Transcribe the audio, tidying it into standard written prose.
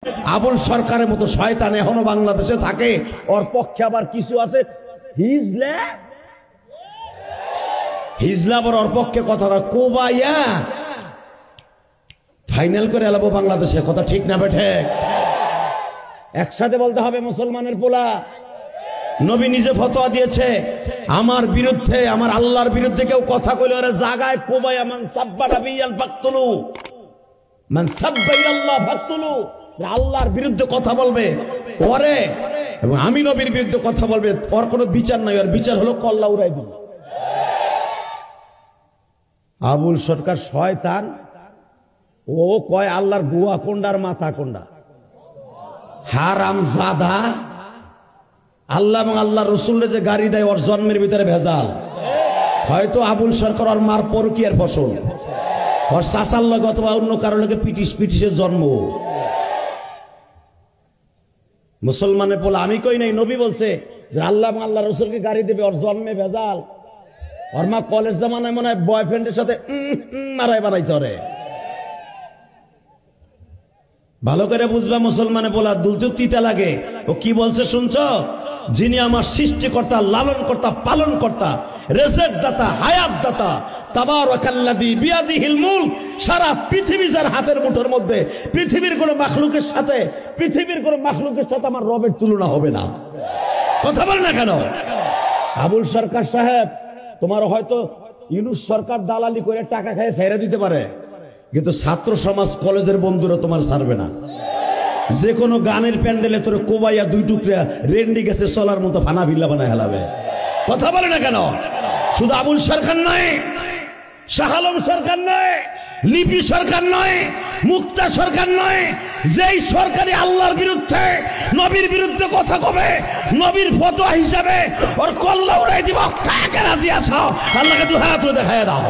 আবুল সরকারের মতো শয়তান এখনো বাংলাদেশে থাকে। ওর পক্ষে আবার কিছু আছে হিজলা আবার ওর পক্ষে কথা কোবাইয়া ফাইনাল করে এলাবো বাংলাদেশে। কথা ঠিক না বেঠে? একসাথে বলতে হবে মুসলমানের পোলা। নবী নিজে ফতোয়া দিয়েছে, আমার বিরুদ্ধে, আমার আল্লাহর বিরুদ্ধে কেউ কথা কইলে ওরে জাগায় কোবাইয়া মান সাব্বা নাবিয়াল ফাকতুলু, মান সাব্বা ইল্লাহ ফাকতুলু। আল্লাহর বিরুদ্ধে কথা বলবে ওরে এবং আমি নবীর বিরুদ্ধে কথা বলবে, ওর কোনো বিচার নাই, ওর বিচার হলো কল্লা উড়াই দিল। আবুল সরকার শয়তান। ও কয় আল্লাহর বুয়া কোন্ডার মাথা কোন্ডা, হারাম জাদা। আল্লাহ এবং আল্লাহ রসুলের যে গাড়ি দেয় ওর জন্মের ভিতরে ভেজাল। হয়তো আবুল সরকার ওর মার পরকীয়ার ফসল, ওর চাচার লগে অথবা অন্য কারো লগে পিটিসের জন্ম। মুসলমানের বলে আমি কই নাই, নবী বলছে যে আল্লাহ এবং আল্লাহ রসুলকে গাড়ি দেবে, ওর জন্মে ভেজাল। ওর মা কলেজ জামানায় মনে হয় বয়ফ্রেন্ডের সাথে মারাই বানাইছে ওরে। ভালো করে বুঝবা মুসলমানে বলা দুলতে তিতা লাগে। ও কি বলছে শুনছ? যিনি আমার সৃষ্টিকর্তা, লালন কর্তা, পালন কর্তা, রিজিক দাতা, হায়াত দাতা, তাবারাকাল্লাযী বিয়াদিহিল মুলক। সারা পৃথিবী যার হাতের মুঠোর মধ্যে, পৃথিবীর কোন মাখলুকের সাথে আমার রবের তুলনা হবে না। কথা বল না কেন? আবুল সরকার সাহেব, তোমার হয়তো ইউনূস সরকার দালালি করে টাকা খাইয়ে ছেড়ে দিতে পারে, কিন্তু ছাত্র সমাজ কলেজের বন্ধুরা তোমার ছাড়বে না। যে কোনো গানের প্যান্ডেলে তোর কোবাইয়া দুই টুকরা রেন্ডি গেছে চলার মতো ফানা ভিল্লা বানায় হেলাবে। কথা বলে না কেন? শুধু আবুল সরকার নয়, শাহ আলম সরকার নয়, লিপি সরকার নয়, মুক্তা সরকার নয়, যেই সরকারি আল্লাহর বিরুদ্ধে, নবীর বিরুদ্ধে কথা কবে, নবীর ফতোয়া হিসাবে ওর কল্লা উড়াই দিব। কাকে রাজি আছো? আল্লাহকে দু হাত দেখায় দাও।